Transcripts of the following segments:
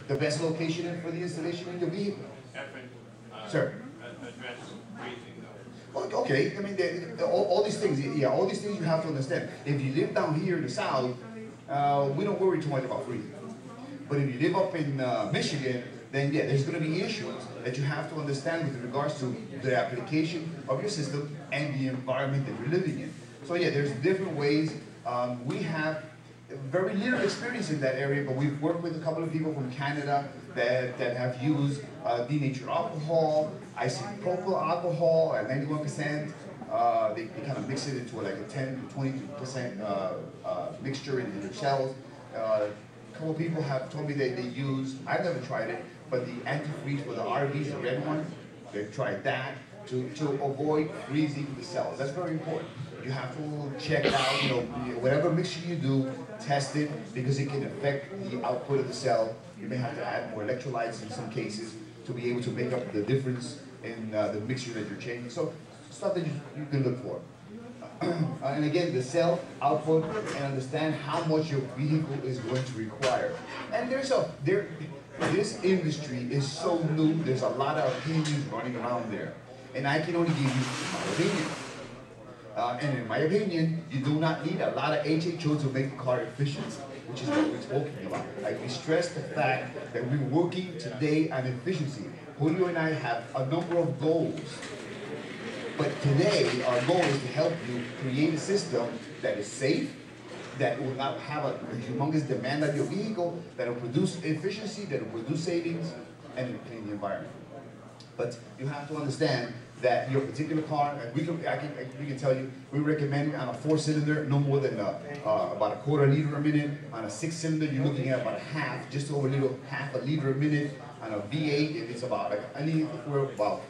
The best location for the installation in your vehicle. Sir. Address freezing though. Well, okay, I mean, all these things, yeah, all these things you have to understand. If you live down here in the south, we don't worry too much about freezing. But if you live up in Michigan, then yeah, there's going to be issues that you have to understand with regards to the application of your system and the environment that you're living in. So yeah, there's different ways. We have very little experience in that area, but we've worked with a couple of people from Canada that have used denatured alcohol, isopropyl alcohol at 91%. They kind of mix it into like a 10 to 20% mixture in their shells. A couple of people have told me that they use, I've never tried it, but the antifreeze for the RVs, the red one, they've tried that to avoid freezing the cells. That's very important. You have to check out, you know, whatever mixture you do, test it, because it can affect the output of the cell. You may have to add more electrolytes in some cases to be able to make up the difference in the mixture that you're changing. So stuff that you can look for. And again, the cell output, and understand how much your vehicle is going to require. And this industry is so new, there's a lot of opinions running around there. And I can only give you my opinion. And in my opinion, you do not need a lot of HHO to make the car efficient, which is what we're talking about. Like, we stress the fact that we're working today on efficiency. Julio and I have a number of goals. But today, our goal is to help you create a system that is safe, that will not have a humongous demand on your vehicle, that will produce efficiency, that will produce savings, and clean the environment. But you have to understand that your particular car, and we can tell you, we recommend on a 4-cylinder no more than about a quarter liter a minute. On a 6-cylinder, you're looking at about just over half a liter a minute. On a V8, if it's about anywhere about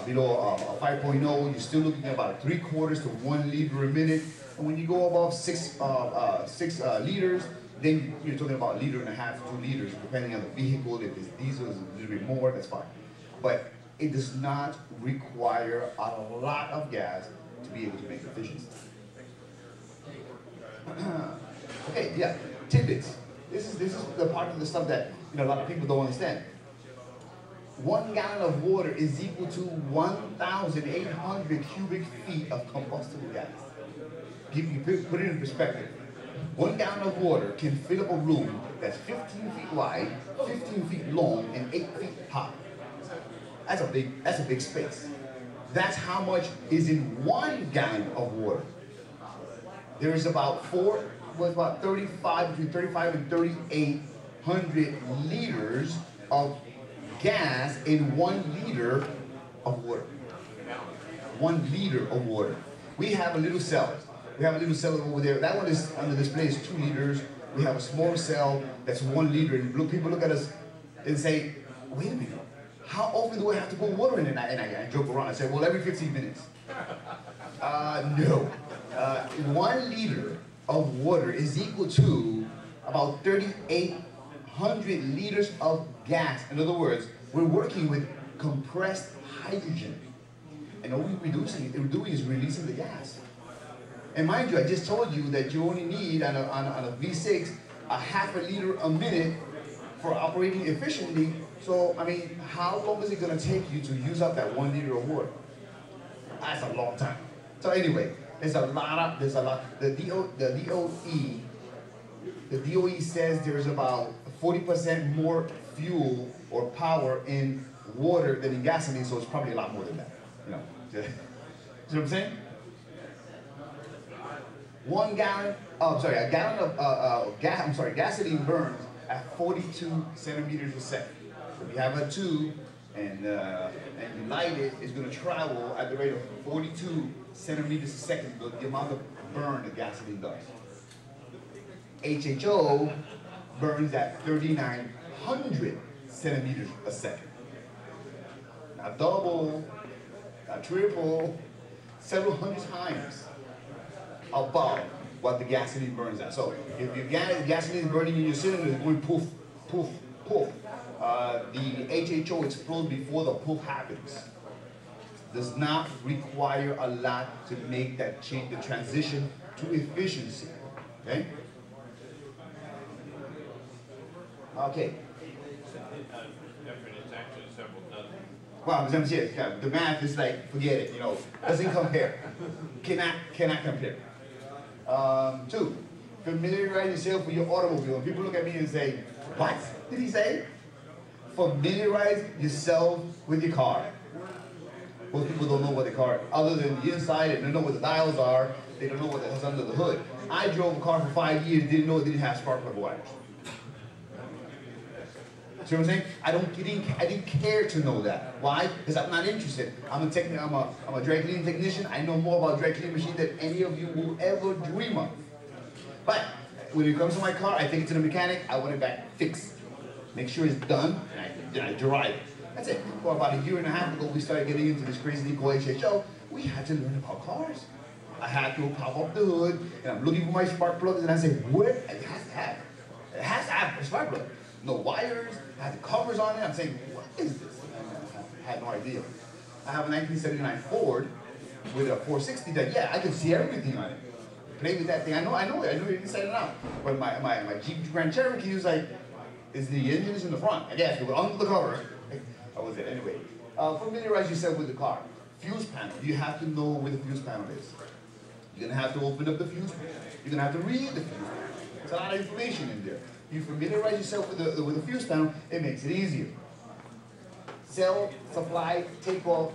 below a 5.0, you're still looking at about 3/4 to 1 liter a minute. And when you go above 6 liters, then you're talking about 1.5 to 2 liters, depending on the vehicle. If it's diesel, it's a little bit more, that's fine. But it does not require a lot of gas to be able to make efficiency. Okay, yeah, tidbits. This is the part of the stuff that a lot of people don't understand. 1 gallon of water is equal to 1,800 cubic feet of combustible gas. You put it in perspective. 1 gallon of water can fill up a room that's 15 feet wide, 15 feet long, and 8 feet high. That's a big space. That's how much is in 1 gallon of water. There is about between 35 and 3,800 liters of gas in 1 liter of water. 1 liter of water. We have a little cell. We have a little cell over there. That one is on the display is 2 liters. We have a smaller cell that's 1 liter. And people look at us and say, wait a minute. How often do I have to put water in it? And I joke around. I say, well, every 15 minutes. No. 1 liter of water is equal to about 3,800 liters of gas. In other words, we're working with compressed hydrogen. And all we're doing is releasing the gas. And mind you, I just told you that you only need, on a V6, a half a liter a minute for operating efficiently. So, I mean, how long is it going to take you to use up that 1 liter of water? That's a long time. So anyway, there's a lot. The DOE says there's about 40% more fuel or power in water than in gasoline, so it's probably a lot more than that. You know what I'm saying? 1 gallon, a gallon of gasoline burns at 42 centimeters a second. If you have a tube and you light it, it's going to travel at the rate of 42 centimeters a second, the amount of burn that gasoline does. HHO burns at 3,900 centimeters a second. Not double, not triple, several hundred times above what the gasoline burns at. So if your gasoline is burning in your cylinder, it's going poof, poof, poof. The HHO explodes before the poof happens. Does not require a lot to make that change, the transition to efficiency. Okay? Okay. different, it's actually several dozen. Well, yeah, the math is like, forget it, you know, doesn't compare. Cannot compare. Two, familiarize yourself with your automobile. And people look at me and say, what did he say? Familiarize yourself with your car. Most people don't know what the car, other than the inside, they don't know what the dials are, they don't know what's under the hood. I drove a car for 5 years, didn't know it didn't have spark plug wires. See what I'm saying? I didn't care to know that. Why? Because I'm not interested. I'm a dry cleaning technician. I know more about dry cleaning machine than any of you will ever dream of. But when it comes to my car, I take it to the mechanic, I want it back fixed. Make sure it's done, and then I drive it. That's it. Well, about a year and a half ago, we started getting into this crazy thing called HHO. We had to learn about cars. I had to pop up the hood, and I'm looking for my spark plugs, and I say, what? It has to have a spark plug. No wires, it has the covers on it. I'm saying, what is this? I had no idea. I have a 1979 Ford with a 460 that, yeah, I can see everything on it. Play with that thing. I know it inside and out. But my Jeep Grand Cherokee was like, is the engine is in the front? I guess, it was under the cover. That was it. Anyway, familiarize yourself with the car. Fuse panel. You have to know where the fuse panel is. You're gonna have to open up the fuse panel. You're gonna have to read the fuse panel. There's a lot of information in there. You familiarize yourself with the fuse panel, it makes it easier. Sell, supply, take off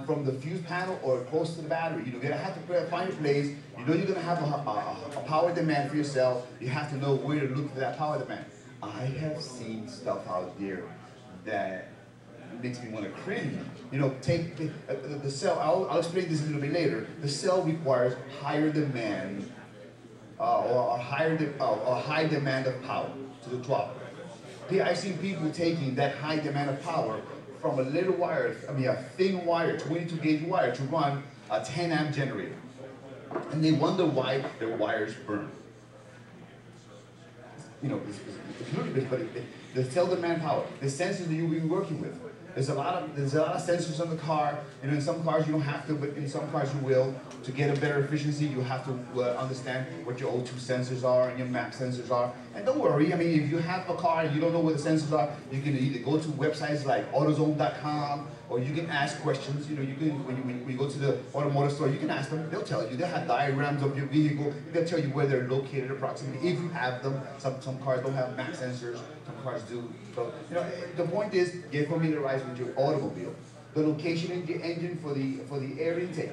from the fuse panel or close to the battery. You're gonna have to find a place. You know you're gonna have a power demand for yourself. You have to know where to look for that power demand. I have seen stuff out there that makes me want to cringe. You know, take the cell, I'll explain this a little bit later. The cell requires higher demand or a high demand of power to the throttle. I've seen people taking that high demand of power from a little wire, a thin wire, 22 gauge wire to run a 10 amp generator. And they wonder why their wires burn. You know, it's ludicrous, but the cell demand power, the sensors that you'll be working with. There's a lot of sensors on the car. You know, in some cars you don't have to, but in some cars you will. To get a better efficiency, you have to understand what your O2 sensors are and your map sensors are. And don't worry, I mean, if you have a car and you don't know where the sensors are, you can either go to websites like AutoZone.com, or you can ask questions. You know, you can when you go to the automotive store, you can ask them. They'll tell you. They'll have diagrams of your vehicle. They'll tell you where they're located approximately, if you have them. Some cars don't have map sensors. Some cars do. So, you know, the point is, get familiarized with your automobile. The location in your engine for the air intake.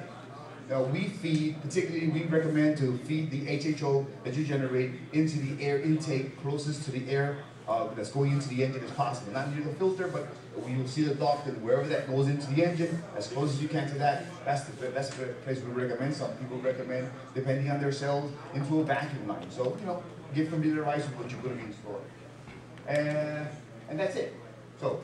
Now particularly we recommend to feed the HHO that you generate into the air intake closest to the air that's going into the engine as possible. Not near the filter, but you'll see the duct and wherever that goes into the engine, as close as you can to that. That's the place we recommend. Some people recommend, depending on their cells, into a vacuum line. So, you know, get familiarized with what you're going to be installing. And that's it. So